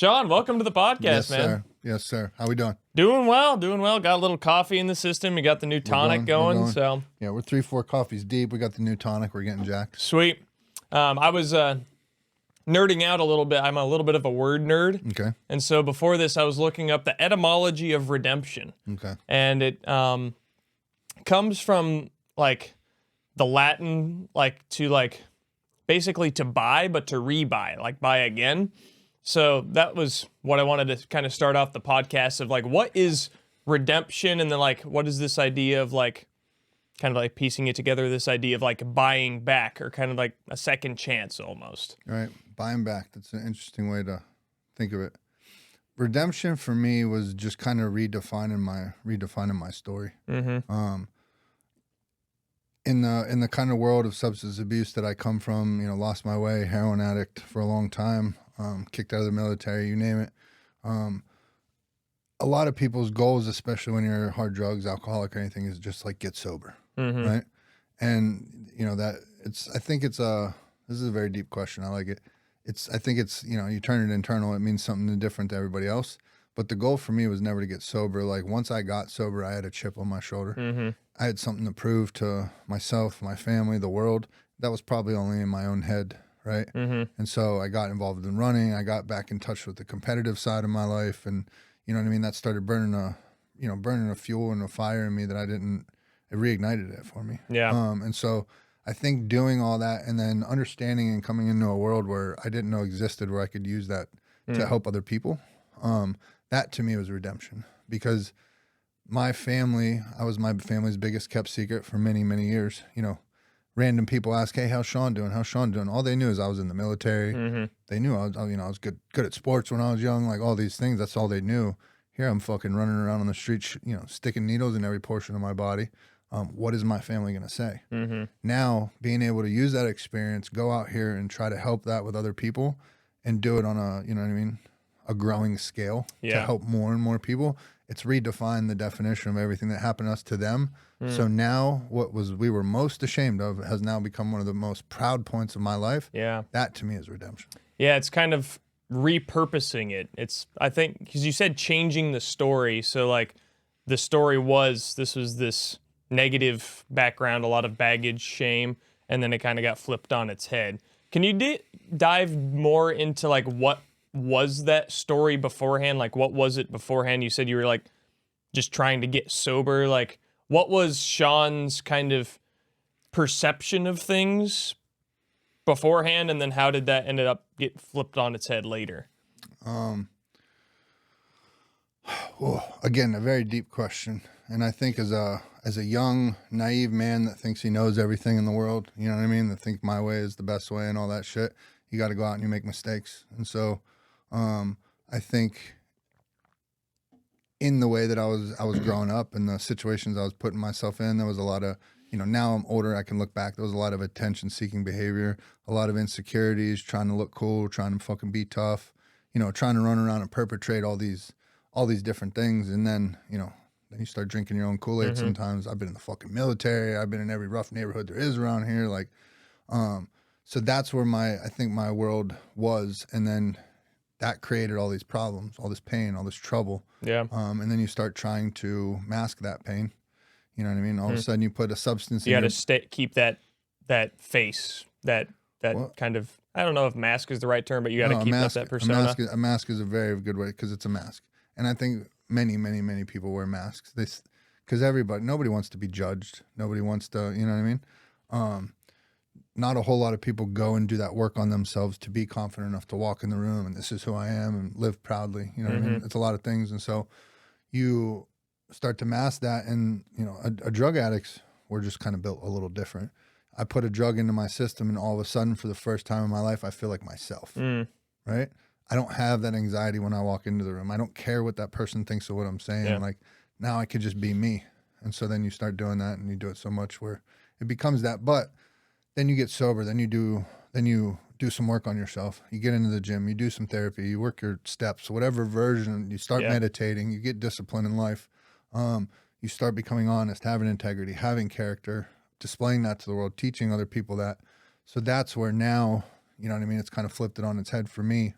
Shawn, welcome to the podcast, Yes, man. sir. Yes, sir. How we doing? Doing well. Got a little coffee in the system. You got the new tonic going. So Yeah, we're 3-4 coffees deep. We got the new tonic. We're getting jacked. sweet. I was nerding out a little bit. I'm a little bit of a word nerd. Okay. And so before this, I was looking up the etymology of redemption. Okay. And it comes from like the Latin, basically to buy, but to rebuy, like buy again. So that was what I wanted to kind of start off the podcast of like, what is redemption? And then like, what is this idea of like, kind of like piecing it together, this idea of like buying back or kind of like a second chance almost. All right. Buying back. That's an interesting way to think of it. Redemption for me was just kind of redefining my story. Mm-hmm. In the kind of world of substance abuse that I come from, lost my way, heroin addict for a long time, kicked out of the military, you name it. A lot of people's goals, especially when you're hard drugs, alcoholic, or anything, is just like get sober, right? And this is a very deep question. I like it. I think it's you turn it internal, it means something different to everybody else. But the goal for me was never to get sober. Like once I got sober, I had a chip on my shoulder. Mm-hmm. I had something to prove to myself, my family, the world. That was probably only in my own head, right? Mm-hmm. And so I got involved in running. I got back in touch with the competitive side of my life, and you know what I mean. That started burning a fuel and a fire in me that it reignited it for me. Yeah. And so I think doing all that and then understanding and coming into a world where I didn't know existed, where I could use that to help other people. That to me was redemption, because my family, I was my family's biggest kept secret for many, many years. Random people ask, "Hey, how's Shawn doing? How's Shawn doing?" All they knew is I was in the military. Mm-hmm. They knew I was good at sports when I was young, like all these things. That's all they knew. Here I'm fucking running around on the street, sticking needles in every portion of my body. What is my family going to say? Mm-hmm. Now, being able to use that experience, go out here and try to help that with other people and do it on a growing scale to help more and more people. It's redefined the definition of everything that happened to us to them. So now what we were most ashamed of has now become one of the most proud points of my life. Yeah. That to me is redemption. Yeah, it's kind of repurposing it. I think, because you said changing the story. So like the story was this negative background, a lot of baggage, shame, and then it kind of got flipped on its head. Can you dive more into like what was that story beforehand? Like what was it beforehand? You said you were like just trying to get sober. Like what was Shawn's kind of perception of things beforehand, and then how did that ended up get flipped on its head later? Again, a very deep question. And I think as a young, naive man that thinks he knows everything in the world, you know what I mean? That think my way is the best way and all that shit, you got to go out and you make mistakes. And so I think in the way that I was growing up and the situations I was putting myself in, there was a lot of, now I'm older, I can look back, there was a lot of attention-seeking behavior, a lot of insecurities, trying to look cool, trying to fucking be tough, trying to run around and perpetrate all these different things. And then, then you start drinking your own Kool-Aid sometimes. I've been in the fucking military. I've been in every rough neighborhood there is around here. Like, so that's where I think my world was. And then that created all these problems, all this pain, all this trouble. Yeah. And then you start trying to mask that pain. You know what I mean? All of a sudden you put a substance in you got to keep that face, that kind of, I don't know if mask is the right term, but you got to keep that persona. A mask is a very good way, because it's a mask. And I think many, many, many people wear masks. Because nobody wants to be judged. Nobody wants to, you know what I mean? Not a whole lot of people go and do that work on themselves to be confident enough to walk in the room and this is who I am and live proudly. You know what I mean? It's a lot of things. And so you start to mask that, and, a drug addicts, we're just kind of built a little different. I put a drug into my system, and all of a sudden, for the first time in my life, I feel like myself, right? I don't have that anxiety when I walk into the room. I don't care what that person thinks of what I'm saying. Yeah. Like, now I could just be me. And so then you start doing that, and you do it so much where it becomes that. But then you get sober, then you do some work on yourself. You get into the gym, you do some therapy, you work your steps, whatever version, you start meditating, you get discipline in life. You start becoming honest, having integrity, having character, displaying that to the world, teaching other people that. So that's where now, you know what I mean? It's kind of flipped it on its head for me.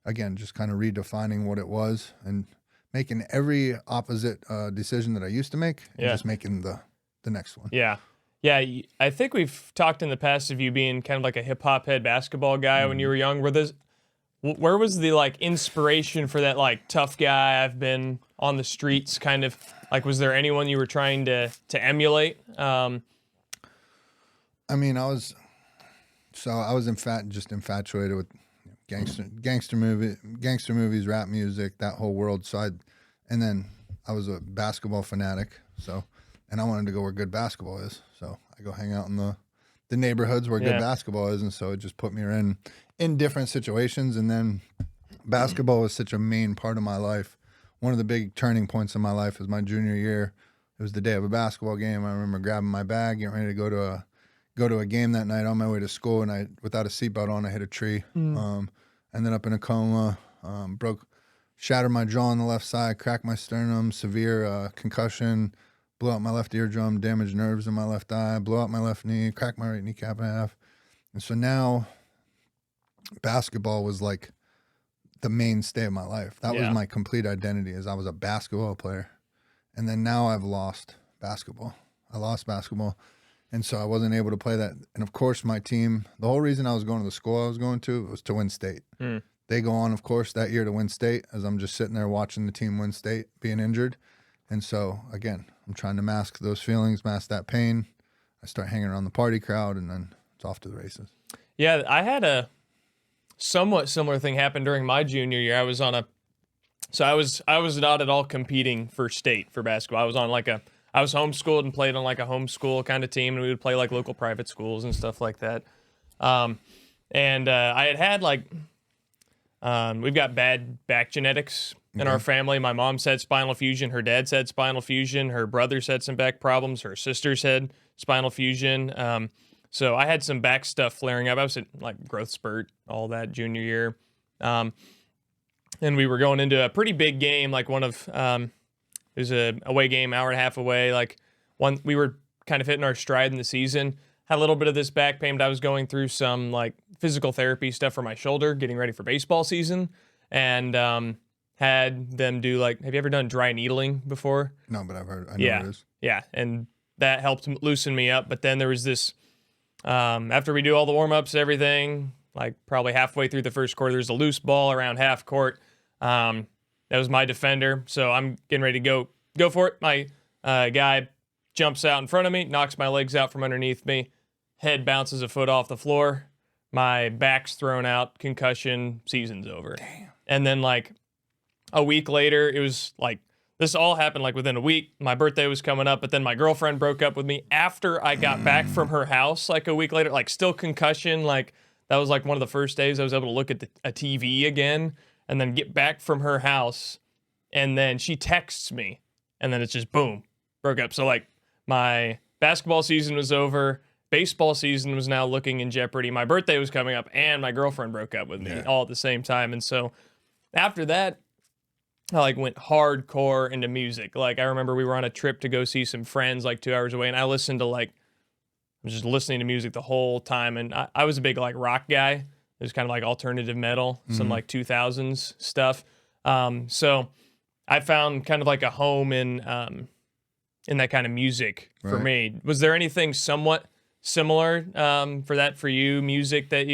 again, just kind of redefining what it was and making every opposite decision that I used to make and just making the next one. Yeah. Yeah, I think we've talked in the past of you being kind of like a hip-hop head basketball guy when you were young. Where was the, like, inspiration for that, like, tough guy, I've been on the streets kind of, like, was there anyone you were trying to emulate? I mean, I was just infatuated with gangster movies, rap music, that whole world. So and then I was a basketball fanatic. So, and I wanted to go where good basketball is. So I go hang out in the neighborhoods where good basketball is. And so it just put me in different situations. And then basketball was such a main part of my life. One of the big turning points in my life was my junior year. It was the day of a basketball game. I remember grabbing my bag, getting ready to go to a game that night on my way to school. And I, without a seatbelt on, I hit a tree. Ended up in a coma, shattered my jaw on the left side, cracked my sternum, severe concussion, blew out my left eardrum, damaged nerves in my left eye, blew out my left knee, cracked my right kneecap in half. And so now basketball was like the mainstay of my life. That was my complete identity, as I was a basketball player. And then now I've lost basketball. I lost basketball. And so I wasn't able to play that. And of course, my team, the whole reason I was going to the school I was going to was to win state. They go on, of course, that year to win state, as I'm just sitting there watching the team win state, being injured. And so, again, I'm trying to mask those feelings, mask that pain. I start hanging around the party crowd, and then it's off to the races. Yeah, I had a somewhat similar thing happen during my junior year. I was not at all competing for state for basketball. I was homeschooled and played on like a homeschool kind of team, and we would play like local private schools and stuff like that. I had like, we've got bad back genetics in our family. My mom's had spinal fusion. Her dad's had spinal fusion. Her brother's had some back problems. Her sister's had spinal fusion. So I had some back stuff flaring up. I was at like growth spurt, all that junior year. And we were going into a pretty big game, like one of, it was a away game, hour and a half away. We were kind of hitting our stride in the season. Had a little bit of this back pain, but I was going through some like physical therapy stuff for my shoulder, getting ready for baseball season, and had them do like, have you ever done dry needling before? No, but I've heard. I know what it is. Yeah, and that helped loosen me up. But then there was this, after we do all the warm-ups, everything, like probably halfway through the first quarter, there's a loose ball around half court. That was my defender, so I'm getting ready to go for it. My guy jumps out in front of me, knocks my legs out from underneath me, head bounces a foot off the floor, my back's thrown out, concussion, season's over. Damn. And then like a week later, it was like, this all happened like within a week. My birthday was coming up, but then my girlfriend broke up with me after I got back from her house like a week later, like still concussion. Like that was like one of the first days I was able to look at a TV again, and then get back from her house. And then she texts me, and then it's just boom, broke up. So like my basketball season was over. Baseball season was now looking in jeopardy. My birthday was coming up, and my girlfriend broke up with me all at the same time. And so after that, I like went hardcore into music. Like I remember we were on a trip to go see some friends like 2 hours away, and I listened to I was just listening to music the whole time. And I was a big like rock guy. It was kind of like alternative metal, some like 2000s stuff. So I found kind of like a home in that kind of music for me. Was there anything somewhat similar for you, music that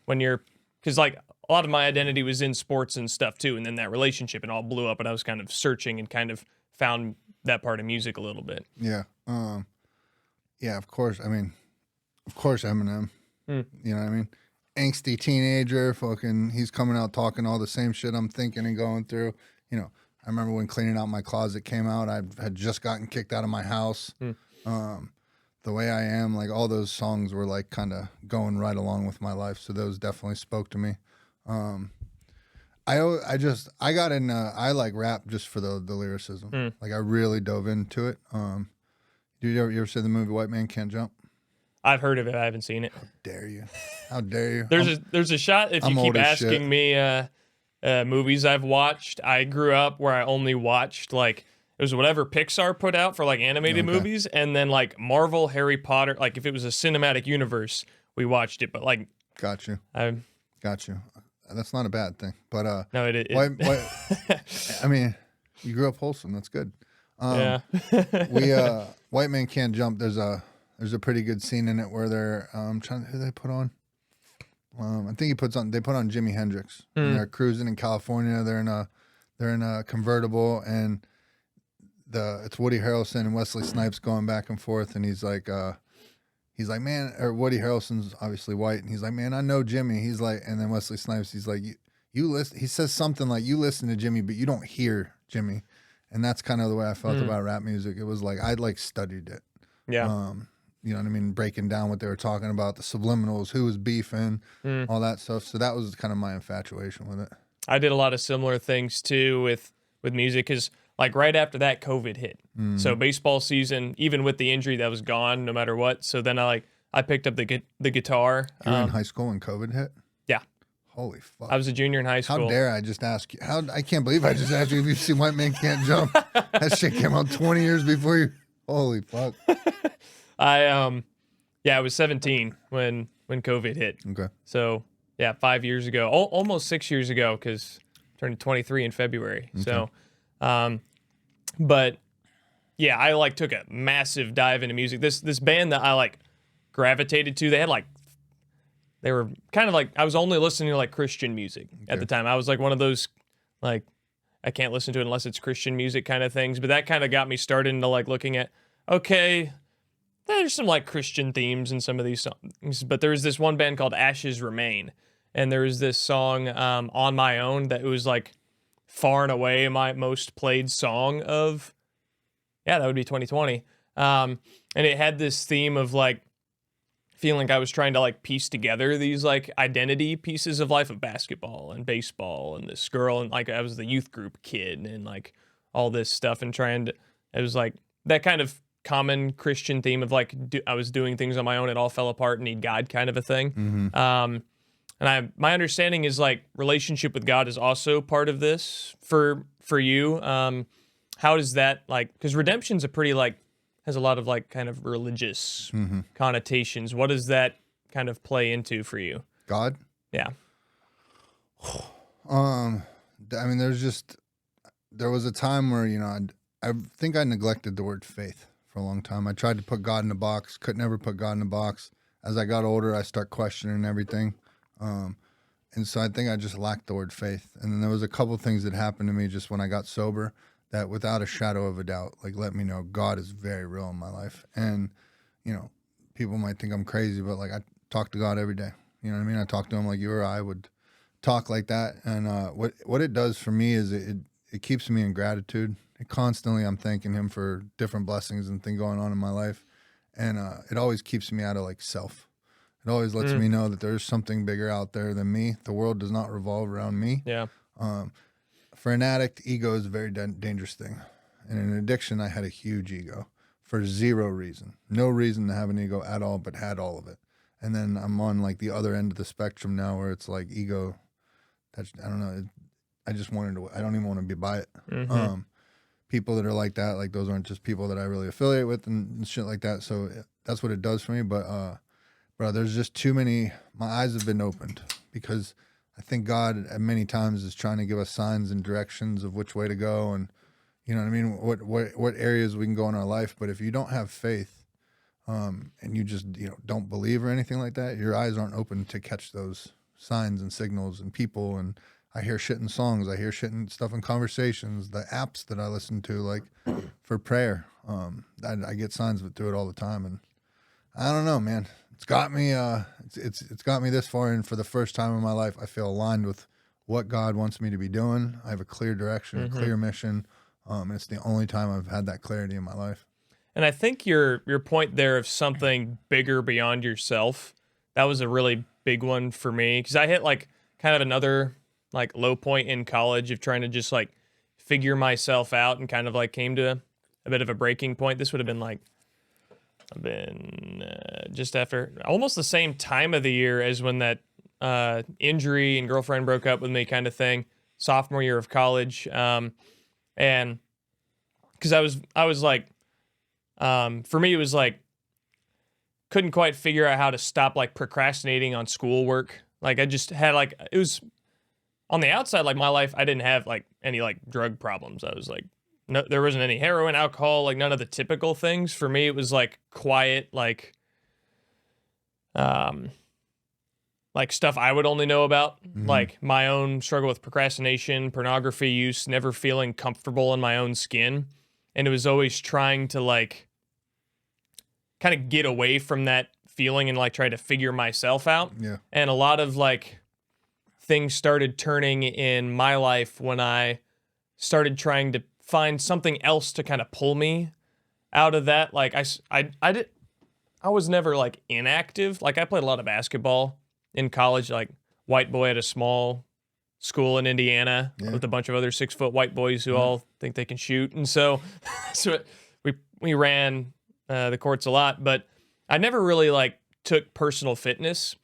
because like a lot of my identity was in sports and stuff too, and then that relationship and all blew up, and I was kind of searching and kind of found that part of music a little bit. Yeah. Yeah, of course. I mean, of course Eminem. You know what I mean? Angsty teenager, fucking, he's coming out talking all the same shit I'm thinking and going through. You know, I remember when Cleaning Out My Closet came out, I had just gotten kicked out of my house. The Way I Am, like all those songs were like kind of going right along with my life. So those definitely spoke to me. I got in, I like rap just for the lyricism. Like I really dove into it. Did you ever see the movie White Man Can't Jump? I've heard of it. I haven't seen it. How dare you? How dare you? There's a shot if you keep asking me movies I've watched. I grew up where I only watched like it was whatever Pixar put out for like animated movies, and then like Marvel, Harry Potter. Like if it was a cinematic universe, we watched it. But like, got you. that's not a bad thing. But No, I mean, you grew up wholesome. That's good. Yeah. We White Man Can't Jump. There's a pretty good scene in it where they're who they put on. I think they put on Jimi Hendrix. And they're cruising in California. They're in a convertible, and it's Woody Harrelson and Wesley Snipes going back and forth, and he's like, man, or Woody Harrelson's obviously white, and he's like, man, I know Jimmy. He's like, and then Wesley Snipes, he's like, you listen. He says something like, you listen to Jimmy, but you don't hear Jimmy, and that's kind of the way I felt about rap music. It was like I'd like studied it. Yeah. You know what I mean? Breaking down what they were talking about, the subliminals, who was beefing, all that stuff. So that was kind of my infatuation with it. I did a lot of similar things too with music, because like right after that, COVID hit. So baseball season, even with the injury, that was gone no matter what. So then I picked up the guitar. You were in high school when COVID hit? Yeah. Holy fuck. I was a junior in high school. How dare I just ask you? I can't believe I just asked you if you've seen White Man Can't Jump. That shit came out 20 years before you. Holy fuck. I was 17 when COVID hit. Okay. So yeah, 5 years ago, almost 6 years ago, because I turned 23 in February. Okay. So, but yeah, I like took a massive dive into music. This band that I like gravitated to, they were kind of like, I was only listening to like Christian music at the time. I was like one of those, like, I can't listen to it unless it's Christian music kind of things. But that kind of got me started into like looking at, okay, there's some like Christian themes in some of these songs. But there was this one band called Ashes Remain. And there was this song, On My Own, that was like far and away my most played song of, that would be 2020. And it had this theme of like feeling like I was trying to like piece together these like identity pieces of life, of basketball and baseball and this girl, and like I was the youth group kid and like all this stuff, and it was like that kind of common Christian theme of like I was doing things on my own, it all fell apart, need God kind of a thing. And my understanding is like relationship with God is also part of this for you. How does that, like, because redemption's a pretty like has a lot of like kind of religious connotations. What does that kind of play into for you? God? Yeah. I mean, there was a time where, you know, I think I neglected the word faith for a long time. I tried to put God in a box, could never put God in a box. As I got older, I start questioning everything. And so I think I just lacked the word faith. And then there was a couple things that happened to me just when I got sober that without a shadow of a doubt, like, let me know God is very real in my life. And, you know, people might think I'm crazy, but like I talk to God every day. You know what I mean? I talk to him like you or I would talk like that. And what it does for me is it keeps me in gratitude. Constantly I'm thanking him for different blessings and things going on in my life. And it always keeps me out of like self. It always lets me know that there's something bigger out there than me. The world does not revolve around me. Yeah. For an addict, ego is a very dangerous thing. And in addiction, I had a huge ego for zero reason. No reason to have an ego at all, but had all of it. And then I'm on like the other end of the spectrum now where it's like ego. I don't know. I just wanted to, I don't even want to be by it. People that are like that, like those aren't just people that I really affiliate with and shit like that. So that's what it does for me. But, bro, there's just too many, my eyes have been opened because I think God at many times is trying to give us signs and directions of which way to go. And you know what I mean? What areas we can go in our life. But if you don't have faith, and you just, you know, don't believe or anything like that, your eyes aren't open to catch those signs and signals and people. And I hear shit in songs. I hear shit in stuff in conversations, the apps that I listen to, like for prayer. I get signs of it through it all the time. And I don't know, man. It's got me. It's got me this far, and for the first time in my life, I feel aligned with what God wants me to be doing. I have a clear direction, a clear mission. And it's the only time I've had that clarity in my life. And I think your point there of something bigger beyond yourself, that was a really big one for me, because I hit like kind of another like low point in college of trying to just like figure myself out, and kind of like came to a bit of a breaking point. This would have been like. I've been just after almost the same time of the year as when that injury and girlfriend broke up with me kind of thing, sophomore year of college. And because I was like, for me, it was like, couldn't quite figure out how to stop like procrastinating on schoolwork. Like I just had like, it was on the outside, like my life, I didn't have like any like drug problems. I was like, no, there wasn't any heroin, alcohol, like none of the typical things. For me, it was like quiet, um, like stuff I would only know about, like my own struggle with procrastination, pornography use, never feeling comfortable in my own skin. And it was always trying to like kind of get away from that feeling and like try to figure myself out. Yeah. And a lot of like things started turning in my life when I started trying to find something else to kind of pull me out of that. Like I was never like inactive. Like I played a lot of basketball in college, like white boy at a small school in Indiana with a bunch of other 6-foot white boys who all think they can shoot. And so, we ran the courts a lot, but I never really like took personal fitness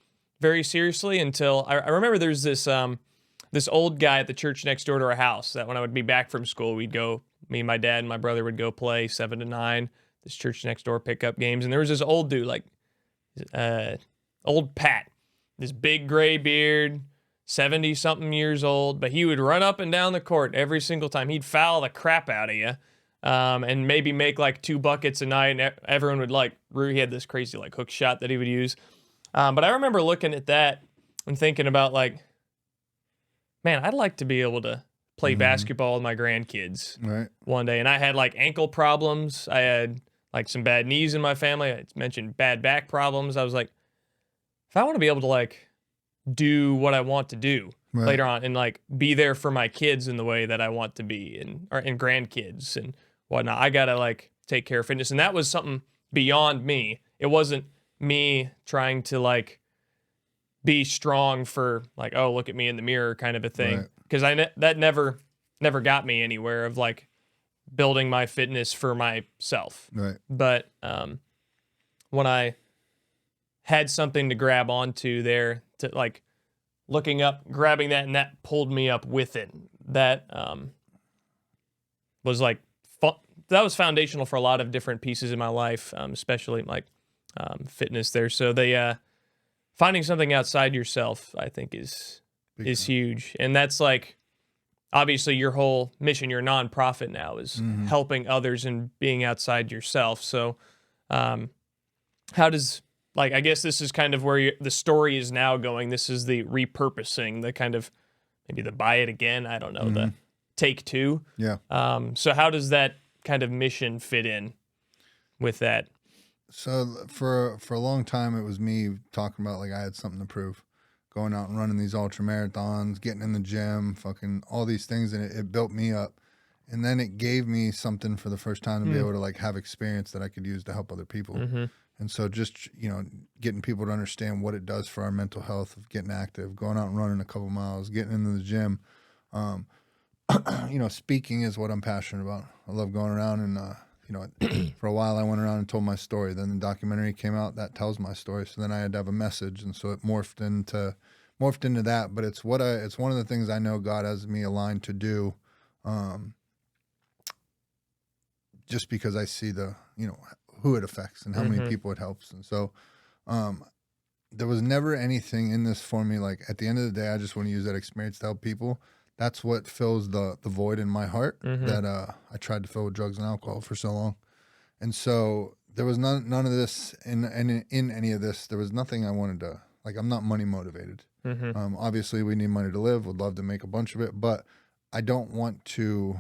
very seriously until I remember there's this old guy at the church next door to our house that when I would be back from school, we'd go, me and my dad and my brother would go play 7 to 9, this church next door pickup games. And there was this old dude, like old Pat, this big gray beard, 70 something years old, but he would run up and down the court every single time. He'd foul the crap out of you. And maybe make like 2 buckets a night, and everyone would like, he had this crazy like hook shot that he would use. But I remember looking at that and thinking about like, man, I'd like to be able to play basketball with my grandkids one day. And I had like ankle problems. I had like some bad knees in my family. I mentioned bad back problems. I was like, if I want to be able to like do what I want to do later on and like be there for my kids in the way that I want to be and grandkids and whatnot, I got to like take care of fitness. And that was something beyond me. It wasn't me trying to like be strong for like, oh, look at me in the mirror kind of a thing. Because that never got me anywhere of like building my fitness for myself. But when I had something to grab onto there, to like looking up, grabbing that, and that pulled me up with it. That was like that was foundational for a lot of different pieces in my life, especially like fitness there. So finding something outside yourself, I think, is huge. And that's like, obviously your whole mission, your nonprofit now is helping others and being outside yourself. So how does, like, I guess this is kind of where the story is now going. This is the repurposing, the kind of, maybe the buy it again, I don't know, the take 2. Yeah. So how does that kind of mission fit in with that? So for a long time, it was me talking about like I had something to prove, going out and running these ultra marathons, getting in the gym, fucking all these things, and it built me up. And then it gave me something for the first time to be able to like have experience that I could use to help other people. And so just, getting people to understand what it does for our mental health of getting active, going out and running a couple miles, getting into the gym. Speaking is what I'm passionate about. I love going around and, for a while I went around and told my story. Then the documentary came out that tells my story. So then I had to have a message. And so it morphed into that. But it's one of the things I know God has me aligned to do. Just because I see who it affects and how many people it helps. And so there was never anything in this for me. Like at the end of the day, I just want to use that experience to help people. That's what fills the void in my heart that I tried to fill with drugs and alcohol for so long. And so there was none of this in any of this. There was nothing I wanted to, like, I'm not money motivated. Obviously we need money to live. Would love to make a bunch of it, but I don't want to,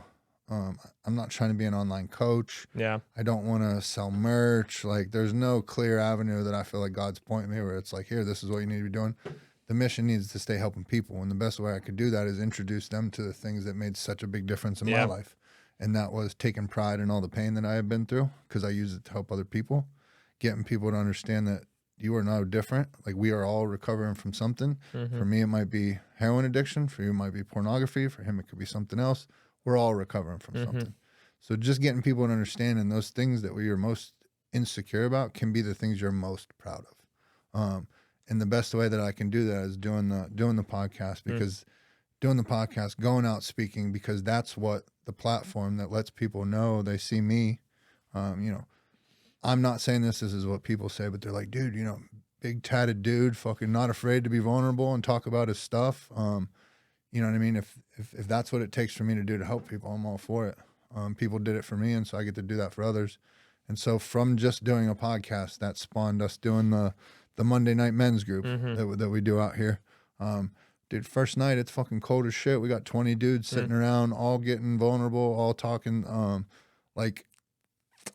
I'm not trying to be an online coach. Yeah. I don't want to sell merch. Like there's no clear avenue that I feel like God's pointing me where it's like, here, this is what you need to be doing. The mission needs to stay helping people. And the best way I could do that is introduce them to the things that made such a big difference in my life. And that was taking pride in all the pain that I had been through because I use it to help other people, getting people to understand that you are no different. Like we are all recovering from something. For me, it might be heroin addiction. For you, it might be pornography. For him, it could be something else. We're all recovering from something. So just getting people to understand, and those things that we are most insecure about can be the things you're most proud of. And the best way that I can do that is doing the podcast, because doing the podcast, going out speaking, because that's what the platform that lets people know they see me. I'm not saying this is what people say, but they're like, dude, big tatted dude, fucking not afraid to be vulnerable and talk about his stuff. you know what I mean? If that's what it takes for me to do to help people, I'm all for it. People did it for me, and so I get to do that for others. And so from just doing a podcast, that spawned us doing the Monday night men's group that we do out here. Dude, first night, it's fucking cold as shit. We got 20 dudes sitting around, all getting vulnerable, all talking. Like,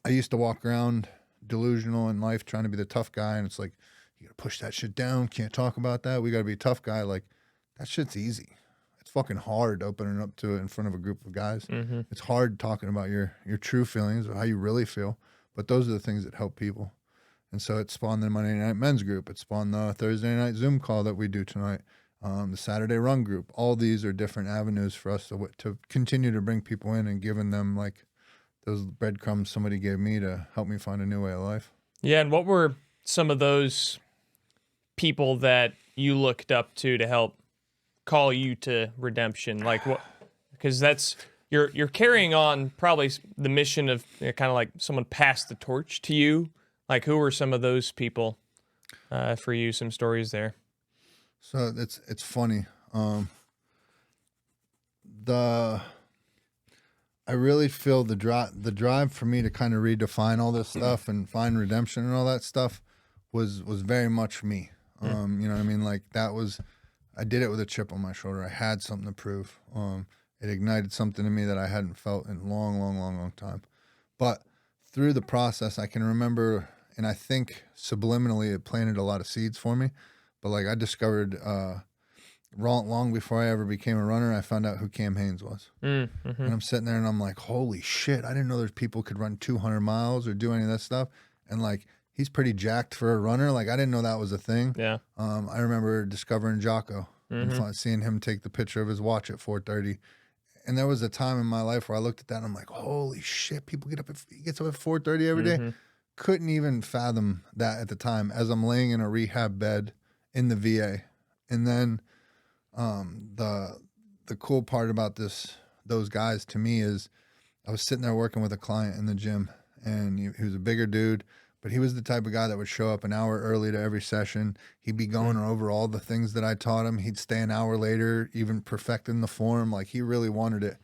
I used to walk around delusional in life, trying to be the tough guy, and it's like, you gotta push that shit down. Can't talk about that. We gotta be a tough guy. Like, that shit's easy. It's fucking hard opening up to it in front of a group of guys. It's hard talking about your true feelings, or how you really feel. But those are the things that help people. And so it spawned the Monday night men's group. It spawned the Thursday night Zoom call that we do tonight. The Saturday run group. All these are different avenues for us to continue to bring people in and giving them like those breadcrumbs somebody gave me to help me find a new way of life. Yeah, and what were some of those people that you looked up to help call you to redemption? Like what? Because that's you're carrying on probably the mission of kind of like someone passed the torch to you. Like who were some of those people for you? Some stories there. So it's funny. I really feel the drive for me to kind of redefine all this stuff and find redemption and all that stuff was very much me. You know what I mean? Like I did it with a chip on my shoulder. I had something to prove. It ignited something in me that I hadn't felt in a long time. But through the process, I can remember, and I think subliminally it planted a lot of seeds for me. But like I discovered long before I ever became a runner, I found out who Cam Hanes was. And I'm sitting there and I'm like, holy shit, I didn't know there's people could run 200 miles or do any of that stuff. And like, he's pretty jacked for a runner. Like, I didn't know that was a thing. Yeah. I remember discovering Jocko and seeing him take the picture of his watch at 4:30. And there was a time in my life where I looked at that and I'm like, holy shit, people he gets up at 4:30 every day. Couldn't even fathom that at the time as I'm laying in a rehab bed in the VA. And then the cool part about those guys to me is I was sitting there working with a client in the gym, and he was a bigger dude, but he was the type of guy that would show up an hour early to every session. He'd be going over all the things that I taught him. He'd stay an hour later, even perfecting the form. Like, he really wanted it.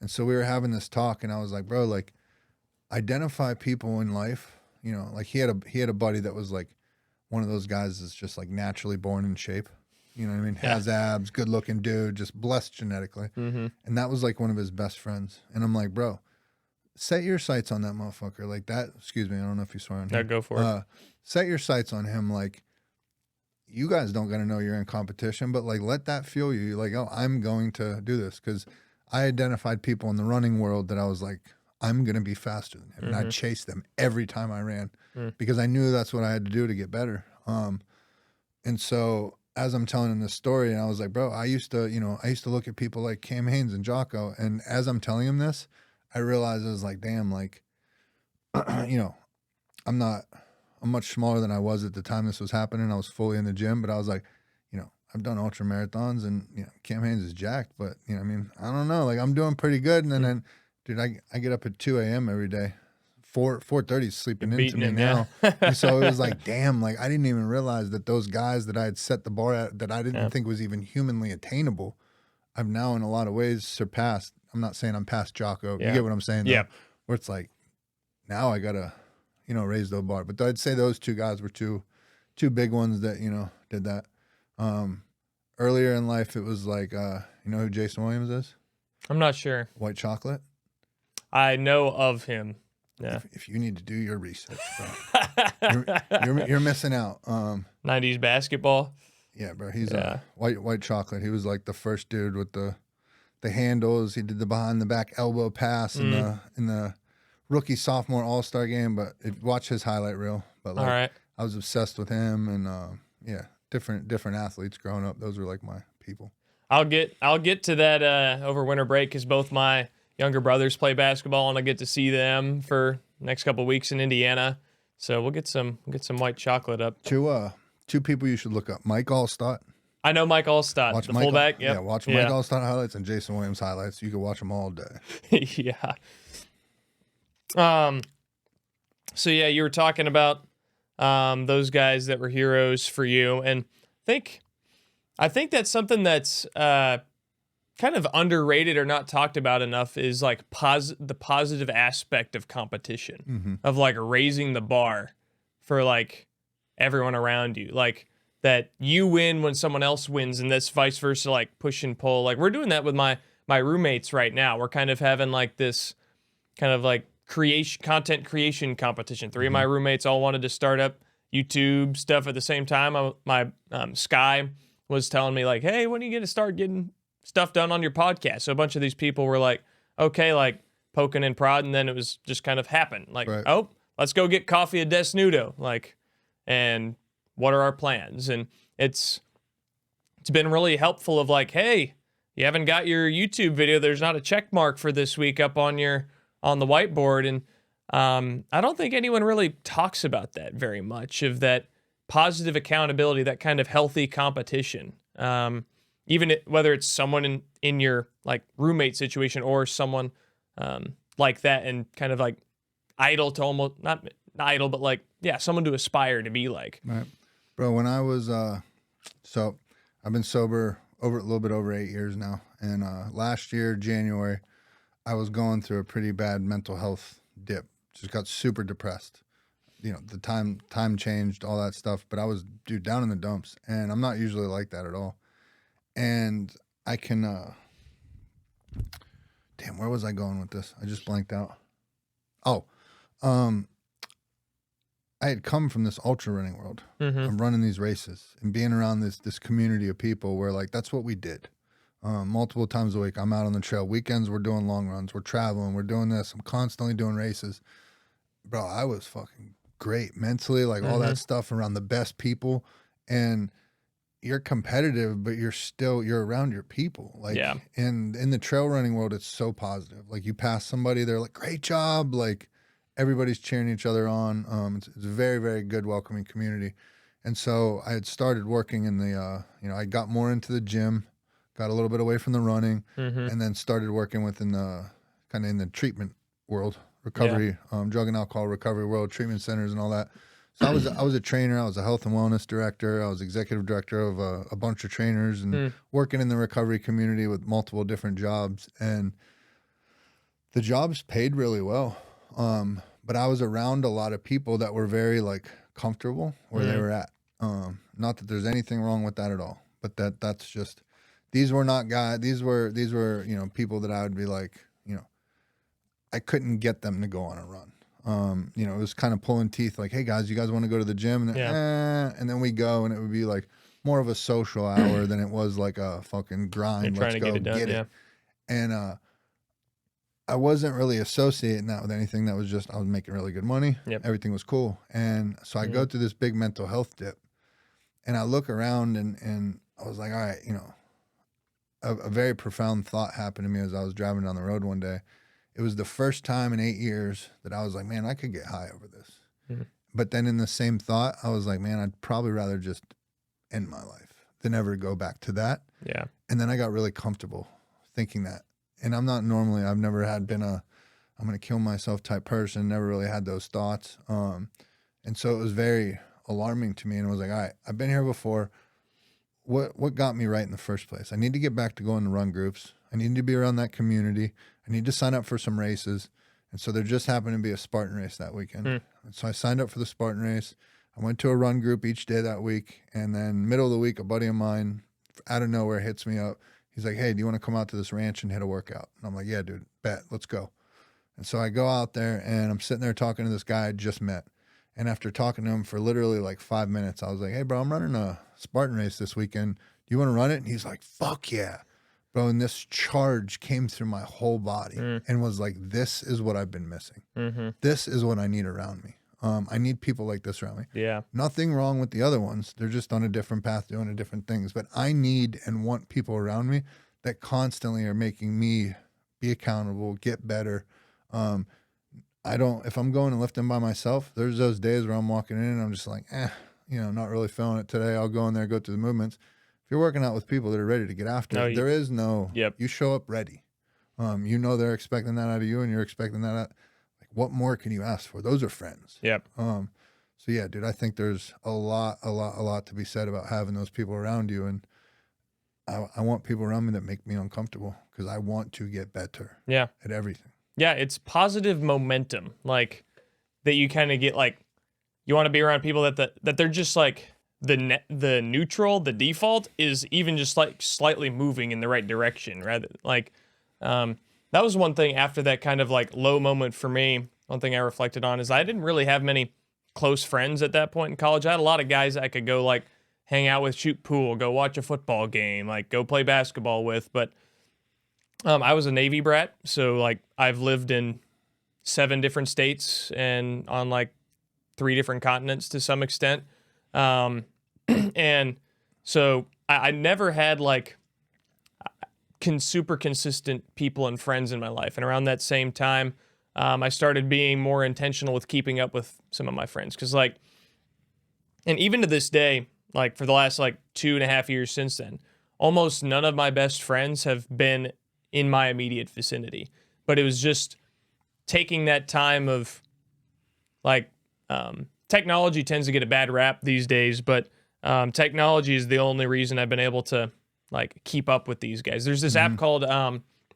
And so we were having this talk, and I was like, bro, like, identify people in life. You know, like he had a buddy that was like one of those guys that's just like naturally born in shape. You know what I mean? Has abs, good looking dude, just blessed genetically. And that was like one of his best friends. And I'm like, bro, set your sights on that motherfucker. Like that, excuse me, I don't know if you swear on him. No, go for it. Set your sights on him. Like, you guys don't got to know you're in competition, but like, let that fuel you. You're like, oh, I'm going to do this. Cause I identified people in the running world that I was like, I'm going to be faster than him. And I chased them every time I ran because I knew that's what I had to do to get better. And so as I'm telling him this story, and I was like, bro, I used to look at people like Cam Hanes and Jocko. And as I'm telling him this, I realized I was like, damn, like, you know, I'm much smaller than I was at the time this was happening. I was fully in the gym, but I was like, you know, I've done ultra marathons, and, you know, Cam Hanes is jacked, but, you know, I mean, I don't know, like, I'm doing pretty good. And then, dude, I get up at 2 a.m. every day. 4:30 is sleeping into me now. And so it was like, damn, like, I didn't even realize that those guys that I had set the bar at that I didn't think was even humanly attainable, I've now in a lot of ways surpassed. I'm not saying I'm past Jocko. You get what I'm saying? Yeah. Where it's like, now I got to, you know, raise the bar. But I'd say those two guys were two big ones that, you know, did that. Earlier in life, it was like, you know who Jason Williams is? I'm not sure. White Chocolate? I know of him. Yeah. If you need to do your research, bro, you're missing out. 90s basketball. Yeah, bro. He's a White Chocolate. He was like the first dude with the handles. He did the behind the back elbow pass in the rookie sophomore All-Star game. But watch his highlight reel. But like, all right. I was obsessed with him, and different athletes growing up. Those were like my people. I'll get to that over winter break because both my younger brothers play basketball, and I get to see them for the next couple of weeks in Indiana. So we'll get some White Chocolate up. Two people you should look up: Mike Allstott. I know Mike Allstott, the fullback. Yeah, watch Mike Allstott highlights and Jason Williams highlights. You can watch them all day. Yeah. So yeah, you were talking about those guys that were heroes for you, and I think that's something that's kind of underrated or not talked about enough is like the positive aspect of competition, of like raising the bar for like everyone around you, like that you win when someone else wins, and that's vice versa, like push and pull. Like we're doing that with my roommates right now. We're kind of having like this kind of like content creation competition. Three of my roommates all wanted to start up YouTube stuff at the same time. My Sky was telling me like, hey, when are you going to start getting stuff done on your podcast? So a bunch of these people were like, okay, like poking and prodding, and then it was just kind of happened. Like, Right. oh, let's go get coffee at Desnudo. Like, and what are our plans? And it's been really helpful of like, hey, you haven't got your YouTube video. There's not a check mark for this week up on the whiteboard. And I don't think anyone really talks about that very much, of that positive accountability, that kind of healthy competition. Whether it's someone in your like roommate situation or someone like that, and kind of like idol to almost, not idol, but like, yeah, someone to aspire to be like. Right. Bro, when I was, so I've been sober a little bit over 8 years now. And last year, January, I was going through a pretty bad mental health dip. Just got super depressed. You know, the time changed, all that stuff. But I was, dude, down in the dumps. And I'm not usually like that at all. And I can, damn, where was I going with this? I just blanked out. Oh, I had come from this ultra running world. I'm running these races and being around this community of people where like, that's what we did. Multiple times a week, I'm out on the trail. Weekends, we're doing long runs. We're traveling. We're doing this. I'm constantly doing races. Bro, I was fucking great mentally, like all that stuff around the best people. And you're competitive, but you're around your people. Like, Yeah. And in the trail running world, it's so positive. Like you pass somebody, they're like, great job. Like everybody's cheering each other on. It's a very, very good, welcoming community. And so I had started working in the, I got more into the gym, got a little bit away from the running, and then started working within the kind of in the treatment world, recovery, drug and alcohol recovery world, treatment centers and all that. So I was a trainer. I was a health and wellness director. I was executive director of a bunch of trainers and working in the recovery community with multiple different jobs. And the jobs paid really well. But I was around a lot of people that were very like comfortable where they were at. Not that there's anything wrong with that at all, but that's just, these were not guys. These were, people that I would be like, I couldn't get them to go on a run. It was kind of pulling teeth like, hey guys, you guys want to go to the gym? And, and then we go, and it would be like more of a social hour than it was like a fucking grind. Let's go get it. And, I wasn't really associating that with anything. That was just, I was making really good money. Everything was cool. And so I go through this big mental health dip, and I look around and I was like, all right, a very profound thought happened to me as I was driving down the road one day. It was the first time in 8 years that I was like, man, I could get high over this. But then in the same thought, I was like, man, I'd probably rather just end my life than ever go back to that. Yeah. And then I got really comfortable thinking that. And I'm not normally, I've never been I'm going to kill myself type person, never really had those thoughts. And so it was very alarming to me. And I was like, all right, I've been here before. What got me right in the first place? I need to get back to going to run groups. I need to be around that community. I need to sign up for some races. And so there just happened to be a Spartan race that weekend. And so I signed up for the Spartan race. I went to a run group each day that week. And then middle of the week, a buddy of mine out of nowhere hits me up. He's like, hey, do you want to come out to this ranch and hit a workout? And I'm like, yeah, dude, bet, let's go. And so I go out there, and I'm sitting there talking to this guy I just met. And after talking to him for literally like 5 minutes, I was like, hey, bro, I'm running a Spartan race this weekend. Do you want to run it? And he's like, fuck yeah. Bro, and this charge came through my whole body and was like, this is what I've been missing. This is what I need around me. I need people like this around me. Yeah. Nothing wrong with the other ones. They're just on a different path doing different things. But I need and want people around me that constantly are making me be accountable, get better. If I'm going and lifting by myself, there's those days where I'm walking in and I'm just like, not really feeling it today. I'll go in there, go through the movements. If you're working out with people that are ready to get after it, there is no, you show up ready. They're expecting that out of you, and you're expecting that out. Like, what more can you ask for? Those are friends. Yep. So yeah, dude, I think there's a lot to be said about having those people around you. And I want people around me that make me uncomfortable because I want to get better Yeah. at everything. Yeah, it's positive momentum, like that you kind of get. Like you want to be around people that they're just like the neutral, the default is even just like slightly moving in the right direction, rather like that was one thing after that kind of like low moment for me. One thing I reflected on is I didn't really have many close friends at that point in college. I had a lot of guys I could go like hang out with, shoot pool, go watch a football game, like go play basketball with. But I was a Navy brat, so like I've lived in 7 different states and on like 3 different continents to some extent. And so I never had like super consistent people and friends in my life. And around that same time, I started being more intentional with keeping up with some of my friends. Cause like, and even to this day, like for the last like 2.5 years since then, almost none of my best friends have been in my immediate vicinity. But it was just taking that time of like, technology tends to get a bad rap these days, but technology is the only reason I've been able to like keep up with these guys. There's this app called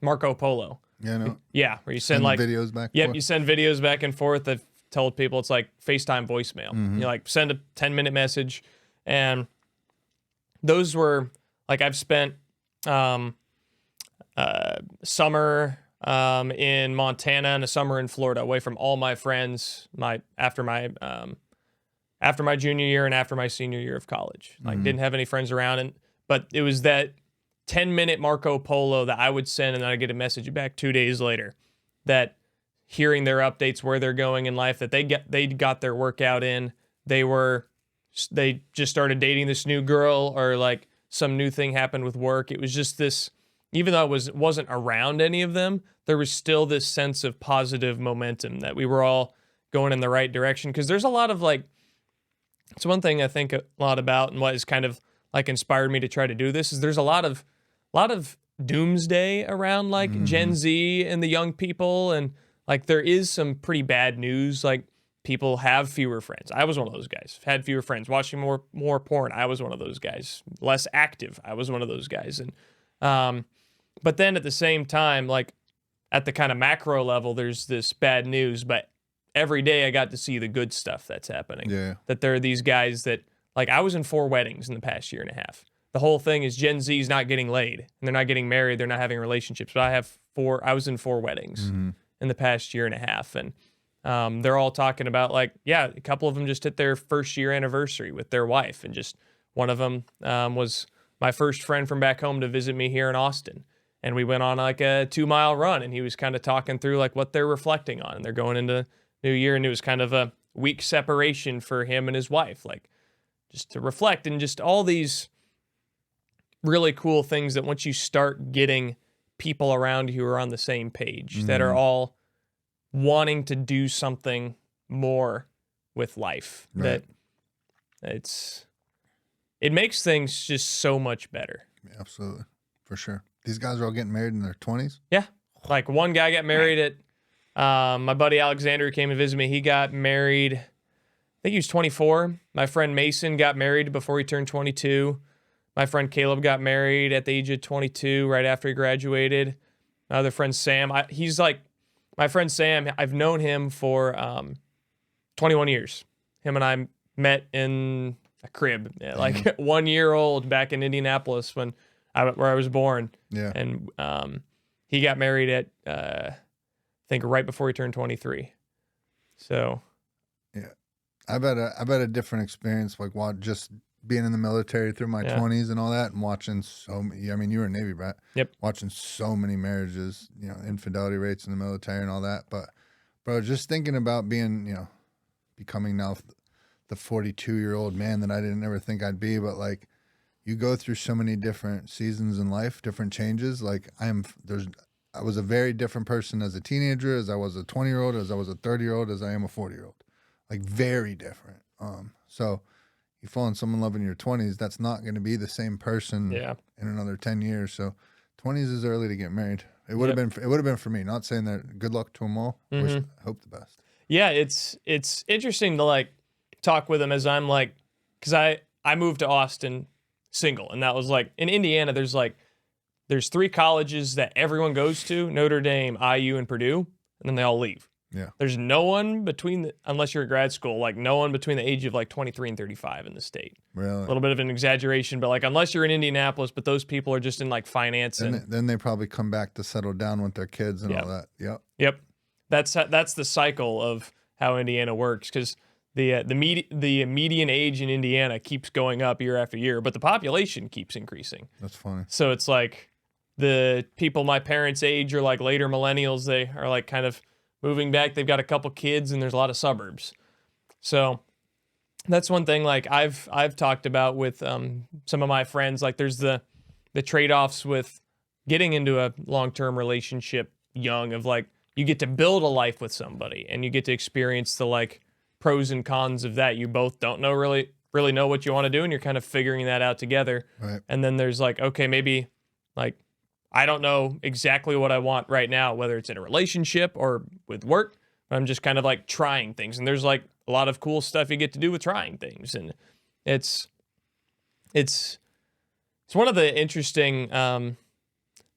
Marco Polo. Yeah, no. Yeah, where you send like videos back. Yep, you send videos back and forth. I've told people it's like FaceTime voicemail. You like send a 10-minute message, and those were like I've spent summer in Montana and a summer in Florida away from all my friends. After my junior year and after my senior year of college, like didn't have any friends around, but it was that 10-minute Marco Polo that I would send, and then I'd get a message back 2 days later that hearing their updates, where they're going in life, that they got their workout in, they just started dating this new girl, or like some new thing happened with work. It was just this, even though I wasn't around any of them, there was still this sense of positive momentum that we were all going in the right direction. Because there's a lot of like, it's one thing I think a lot about, and what has kind of like inspired me to try to do this, is there's a lot of doomsday around like Gen Z and the young people, and like there is some pretty bad news. Like people have fewer friends. I was one of those guys. Had fewer friends. Watching more porn. I was one of those guys. Less active. I was one of those guys. And but then at the same time, like at the kind of macro level, there's this bad news. But every day I got to see the good stuff that's happening. Yeah. That there are these guys that, like, I was in 4 weddings in the past year and a half. The whole thing is Gen Z's not getting laid, and they're not getting married. They're not having relationships. But I was in 4 weddings in the past year and a half. And they're all talking about like, yeah, a couple of them just hit their 1st year anniversary with their wife. And just one of them was my first friend from back home to visit me here in Austin. And we went on like a 2-mile run, and he was kind of talking through like what they're reflecting on. And they're going into New Year, and it was kind of a week separation for him and his wife, like just to reflect, and just all these really cool things that once you start getting people around you who are on the same page, that are all wanting to do something more with life, Right. that it makes things just so much better. Yeah, absolutely. For sure. These guys are all getting married in their 20s. Yeah. Like one guy got married at, my buddy Alexander who came to visit me, he got married, I think he was 24. My friend Mason got married before he turned 22. My friend Caleb got married at the age of 22, right after he graduated. My other friend Sam, he's like, my friend Sam, I've known him for 21 years. Him and I met in a crib, like 1 year old back in Indianapolis where I was born. Yeah. And he got married at, I think right before he turned 23. So. Yeah. I've had a different experience, like just being in the military through my 20s and all that, and watching so many, I mean, you were a Navy brat. Yep. Watching so many marriages, infidelity rates in the military and all that. But, bro, just thinking about being, becoming now the 42-year-old man that I didn't ever think I'd be, but like you go through so many different seasons in life, different changes. Like I was a very different person as a teenager, as I was a 20-year-old, as I was a 30-year-old, as I am a 40-year-old. Like very different. So you fall in someone love in your 20s, that's not going to be the same person in another 10 years. So 20s is early to get married. It would have been. It would have been for me. Not saying that. Good luck to them all. Hope the best. Yeah, it's interesting to like talk with them as I'm like, because I moved to Austin single. And that was like, in Indiana, there's 3 colleges that everyone goes to, Notre Dame, IU, and Purdue, and then they all leave. Yeah. There's no one unless you're at grad school, like no one between the age of like 23 and 35 in the state. Really? A little bit of an exaggeration, but like unless you're in Indianapolis, but those people are just in like finance. Then they probably come back to settle down with their kids and all that. Yep. Yep. That's the cycle of how Indiana works, because the median age in Indiana keeps going up year after year, but the population keeps increasing. That's funny. So it's like the people my parents' age or like later millennials, they are like kind of moving back. They've got a couple kids and there's a lot of suburbs. So that's one thing like I've talked about with some of my friends. Like there's the trade-offs with getting into a long-term relationship young, of like you get to build a life with somebody and you get to experience the like pros and cons of that. You both don't know really know what you want to do and you're kind of figuring that out together. Right. And then there's like, okay, maybe like I don't know exactly what I want right now, whether it's in a relationship or with work. I'm just kind of like trying things. And there's like a lot of cool stuff you get to do with trying things. And it's one of the interesting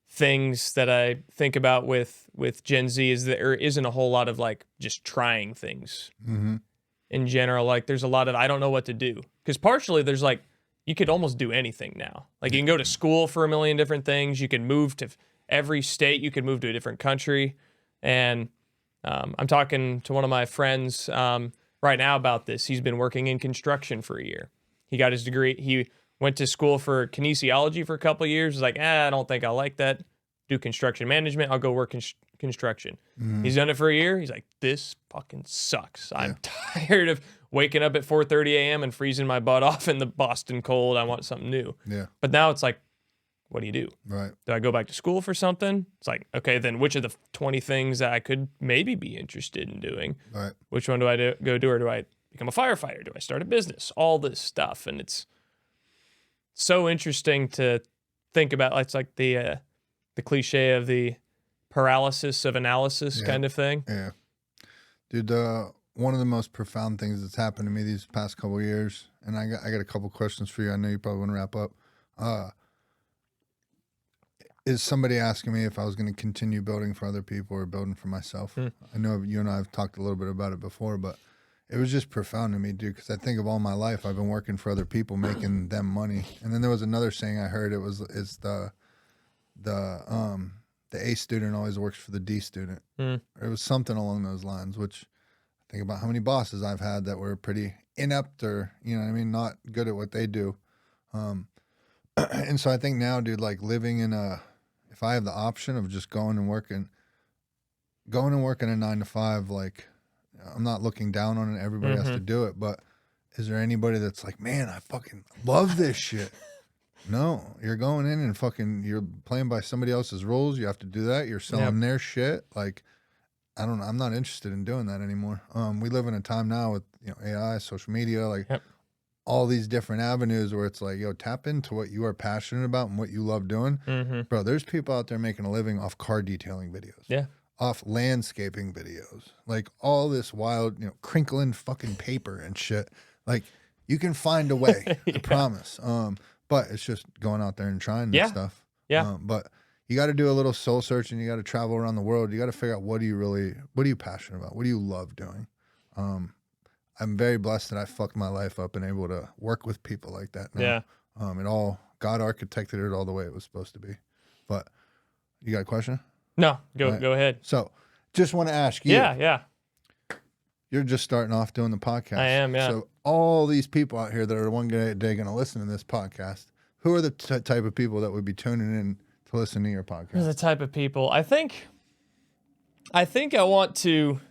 things that I think about with Gen Z is that there isn't a whole lot of like just trying things in general. Like there's a lot of, I don't know what to do. Because partially there's like, you could almost do anything now. Like you can go to school for a million different things. You can move to every state. You can move to a different country. And I'm talking to one of my friends right now about this. He's been working in construction for a year. He got his degree. He went to school for kinesiology for a couple of years. He's like, I don't think I like that. Do construction management. I'll go work in construction. He's done it for a year. He's like, this fucking sucks. I'm tired of waking up at 4:30 a.m. and freezing my butt off in the Boston cold. I want something new. Yeah. But now it's like, what do you do? Right. Do I go back to school for something? It's like, okay, then which of the 20 things that I could maybe be interested in doing? Right. Which one do I go do? Or do I become a firefighter? Do I start a business? All this stuff. And it's so interesting to think about. It's like the cliche of the paralysis of analysis kind of thing. Yeah. Dude, one of the most profound things that's happened to me these past couple of years, and I got a couple questions for you. I know you probably want to wrap up. Is somebody asking me if I was going to continue building for other people or building for myself. I know you and I have talked a little bit about it before, but it was just profound to me, dude, because I think of all my life, I've been working for other people, making them money. And then there was another saying I heard. It's the A student always works for the D student. It was something along those lines, which I think about how many bosses I've had that were pretty inept or, you know what I mean, not good at what they do. And so I think now, dude, like living in if I have the option of just going and working a 9-to-5, like I'm not looking down on it. Everybody has to do it. But is there anybody that's like, man, I fucking love this shit? No, you're going in and you're playing by somebody else's rules. You have to do that. You're selling their shit. Like, I don't know. I'm not interested in doing that anymore. We live in a time now with, AI, social media, like all these different avenues where it's like, yo, tap into what you are passionate about and what you love doing. Bro, there's people out there making a living off car detailing videos. Yeah. Off landscaping videos. Like all this wild, crinkling fucking paper and shit. Like you can find a way, I promise. But it's just going out there and trying this stuff. Yeah. But you got to do a little soul searching. You got to travel around the world. You got to figure out what are you passionate about? What do you love doing? I'm very blessed that I fucked my life up and able to work with people like that now. Yeah. God architected it all the way it was supposed to be. But you got a question? No, go ahead. So just want to ask you. Yeah. You're just starting off doing the podcast. I am, yeah. So all these people out here that are one day going to listen to this podcast, who are the type of people that would be tuning in to listen to your podcast? Who's the type of people? I think I want to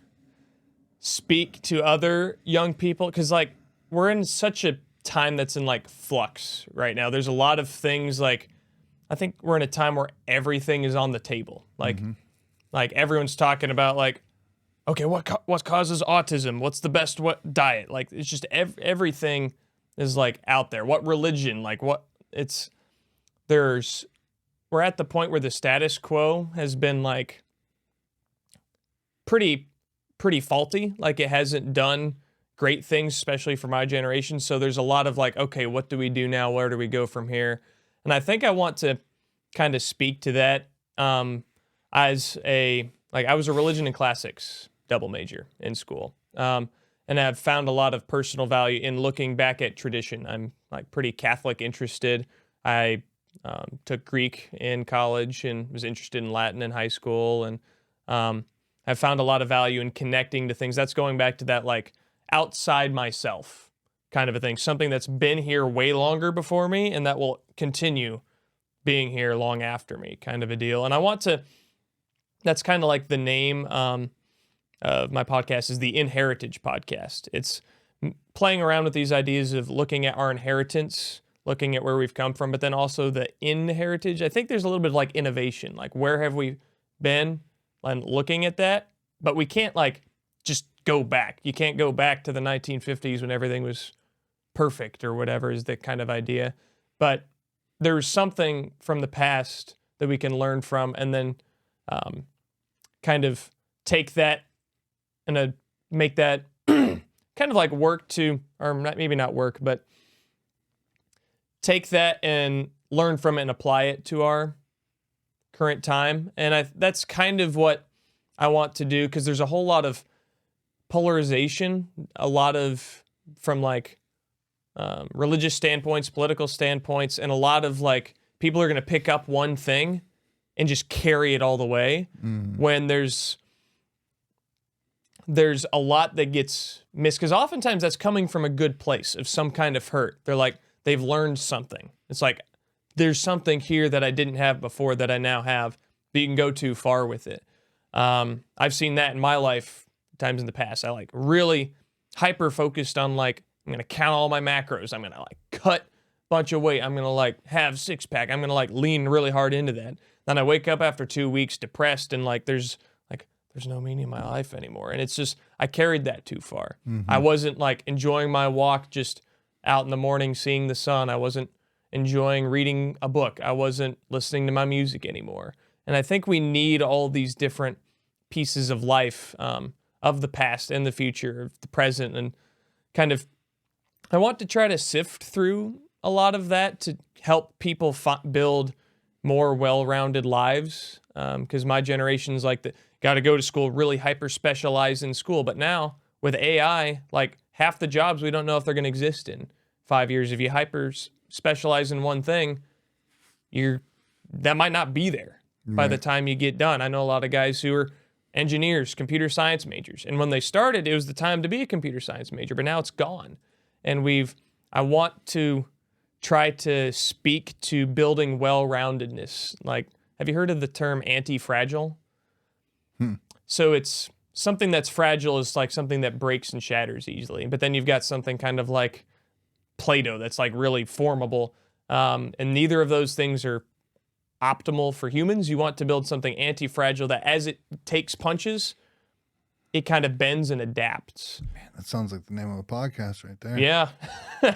speak to other young people because, like, we're in such a time that's in, like, flux right now. There's a lot of things, like, I think we're in a time where everything is on the table. Like, like everyone's talking about, like, okay, what causes autism? What's the best diet? Like, it's just everything is like out there. What religion? Like we're at the point where the status quo has been like pretty faulty. Like it hasn't done great things, especially for my generation. So there's a lot of like, okay, what do we do now? Where do we go from here? And I think I want to kind of speak to that as I was a religion and classics double major in school. And I've found a lot of personal value in looking back at tradition. I'm like pretty Catholic interested. I took Greek in college and was interested in Latin in high school, and I've found a lot of value in connecting to things. That's going back to that like outside myself kind of a thing, something that's been here way longer before me and that will continue being here long after me kind of a deal. And I want to, that's kind of like the name of my podcast is the InHeritage Podcast. It's playing around with these ideas of looking at our inheritance, looking at where we've come from, but then also the inheritage. I think there's a little bit of like innovation, like where have we been and looking at that, but we can't like just go back. You can't go back to the 1950s when everything was perfect or whatever is the kind of idea. But there's something from the past that we can learn from and then kind of take that and make that kind of like work to, or not, maybe not work, but take that and learn from it and apply it to our current time. And that's kind of what I want to do, because there's a whole lot of polarization, a lot of from like religious standpoints, political standpoints, and a lot of like people are going to pick up one thing and just carry it all the way when there's a lot that gets missed, because oftentimes that's coming from a good place of some kind of hurt. They're like, they've learned something. It's like, there's something here that I didn't have before that I now have, but you can go too far with it. I've seen that in my life times in the past. I like really hyper focused on like, I'm going to count all my macros. I'm going to like cut a bunch of weight. I'm going to like have six pack. I'm going to like lean really hard into that. Then I wake up after 2 weeks depressed and like, there's no meaning in my life anymore. And it's just, I carried that too far. I wasn't like enjoying my walk just out in the morning, seeing the sun. I wasn't enjoying reading a book. I wasn't listening to my music anymore. And I think we need all these different pieces of life, of the past and the future, of the present, and kind of, I want to try to sift through a lot of that to help people build more well-rounded lives. Because my generation's like got to go to school, really hyper-specialize in school. But now with AI, like half the jobs we don't know if they're going to exist in 5 years. If you hyper-specialize in one thing, that might not be there by the time you get done. I know a lot of guys who are engineers, computer science majors. And when they started, it was the time to be a computer science major, but now it's gone. And I want to try to speak to building well-roundedness. Like, have you heard of the term anti-fragile? So it's something that's fragile is like something that breaks and shatters easily. But then you've got something kind of like Play-Doh that's like really formable. And neither of those things are optimal for humans. You want to build something anti-fragile that as it takes punches, it kind of bends and adapts. Man, that sounds like the name of a podcast right there. Yeah. All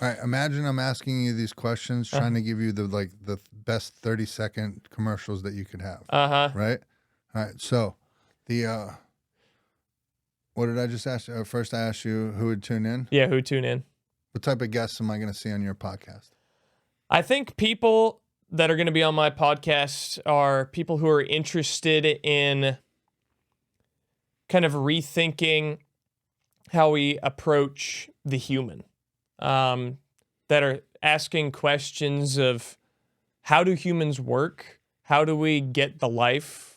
right, imagine I'm asking you these questions, trying to give you the best 30-second commercials that you could have. Right? All right, so what did I just ask you? First I asked you who would tune in. Yeah, who would tune in? What type of guests am I going to see on your podcast? I think people that are going to be on my podcast are people who are interested in kind of rethinking how we approach the human, that are asking questions of how do humans work? How do we get the life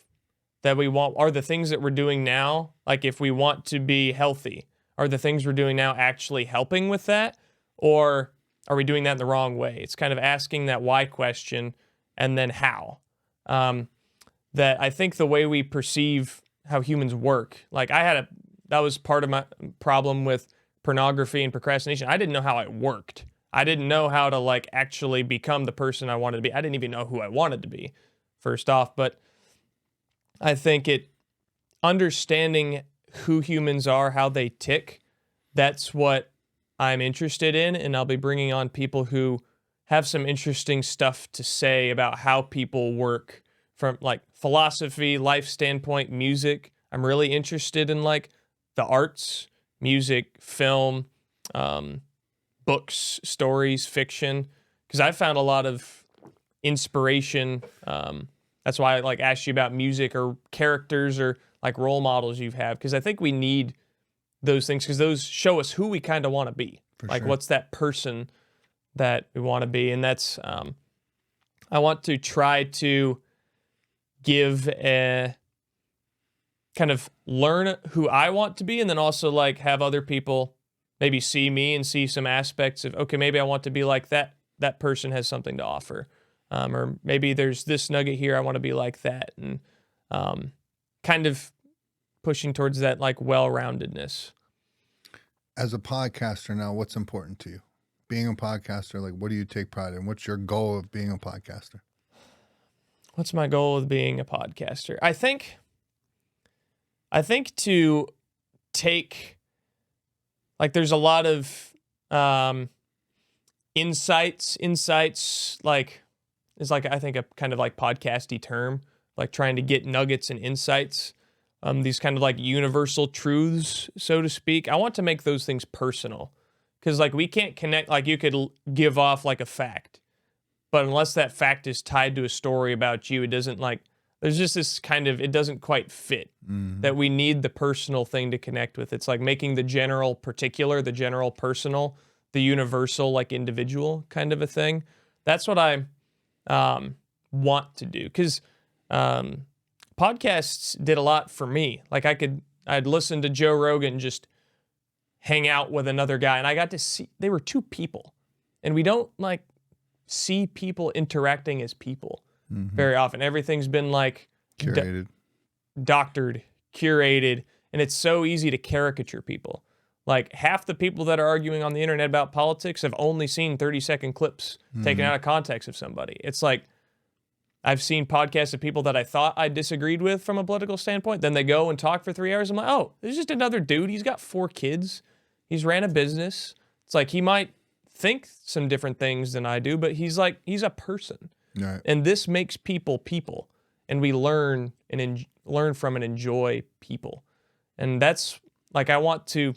that we want? Are the things that we're doing now, like if we want to be healthy, are the things we're doing now actually helping with that? Or are we doing that in the wrong way? It's kind of asking that why question and then how. That I think the way we perceive how humans work, like that was part of my problem with pornography and procrastination. I didn't know how it worked. I didn't know how to like actually become the person I wanted to be. I didn't even know who I wanted to be, first off. But I think understanding who humans are, how they tick, that's what I'm interested in. And I'll be bringing on people who have some interesting stuff to say about how people work from like philosophy, life standpoint, music. I'm really interested in like the arts music, film, books, stories, fiction, because I found a lot of inspiration. That's why I like asked you about music or characters or like role models you've had, because I think we need those things because those show us who we kind of want to be. Like what's that person that we want to be, and that's I want to try to give a kind of learn who I want to be, and then also like have other people maybe see me and see some aspects of, okay, maybe I want to be like that. That person has something to offer. Or maybe there's this nugget here, I want to be like that. And kind of pushing towards that like well-roundedness. As a podcaster now, what's important to you? Being a podcaster, like what do you take pride in? What's your goal of being a podcaster? What's my goal of being a podcaster? I think to take, like there's a lot of insights like is like I think a kind of like podcasty term, like trying to get nuggets and insights, these kind of like universal truths, so to speak. I want to make those things personal, because like we can't connect. Like you could give off like a fact, but unless that fact is tied to a story about you, it doesn't like. There's just this kind of, it doesn't quite fit. That we need the personal thing to connect with. It's like making the general particular, the general personal, the universal like individual kind of a thing. That's what I want to do, because podcasts did a lot for me. Like I'd listen to Joe Rogan just hang out with another guy, and I got to see, they were two people, and we don't like see people interacting as people very often. Everything's been like Curated. Doctored, curated, and it's so easy to caricature people. Like half the people that are arguing on the internet about politics have only seen 30-second clips taken out of context of somebody. It's like I've seen podcasts of people that I thought I disagreed with from a political standpoint. Then they go and talk for 3 hours. I'm like, oh, there's just another dude. He's got 4 kids. He's ran a business. It's like he might think some different things than I do, but he's a person. Right. And this makes people, and we learn and learn from and enjoy people. And that's like, I want to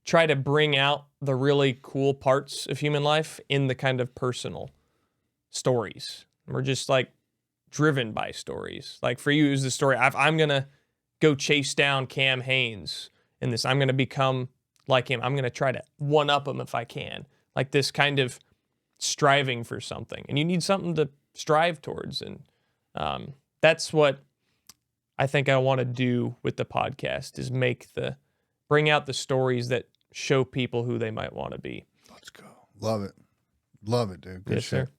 try to bring out the really cool parts of human life in the kind of personal stories. We're just like driven by stories. Like for you, is the story, I'm going to go chase down Cam Hanes in this. I'm going to become like him. I'm going to try to one-up him if I can. Like this kind of striving for something. And you need something to strive towards. And that's what I think I want to do with the podcast, is bring out the stories that show people who they might want to be. Let's go. Love it. Love it, dude. Good Yes, shit. sir.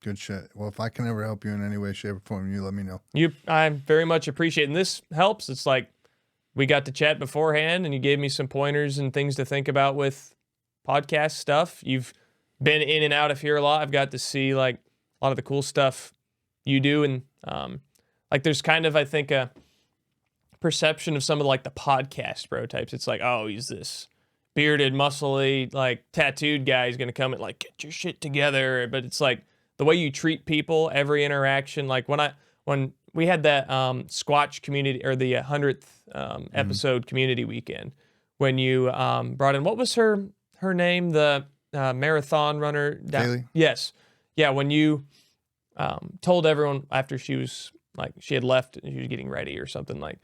Good shit. Well, if I can ever help you in any way, shape, or form, you let me know. I very much appreciate it. And this helps. It's like we got to chat beforehand and you gave me some pointers and things to think about with podcast stuff. You've been in and out of here a lot. I've got to see like a lot of the cool stuff you do. And like there's kind of, I think, a perception of some of like the podcast bro types. It's like, oh, he's this bearded, muscly, like tattooed guy. He's going to come and like, get your shit together. But it's like the way you treat people, every interaction. Like when we had that Squatch community, or the 100th episode community weekend, when you brought in, what was her name? The marathon runner. Haley? Yes. Yeah. When you told everyone after she had left and she was getting ready or something, like,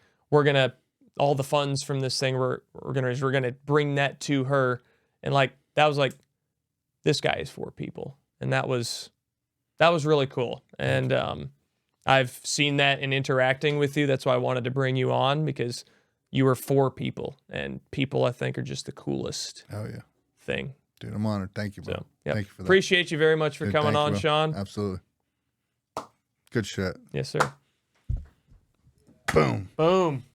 all the funds from this thing, we're gonna bring that to her. And like, that was like, this guy is for people. And that was really cool. And I've seen that in interacting with you. That's why I wanted to bring you on, because you were for people, and people, I think, are just the coolest thing. Dude, I'm honored. Thank you, bro. So, yep. Thank you for that. Appreciate you very much for coming on, bro. Shawn. Absolutely. Good shit. Yes, sir. Boom. Boom.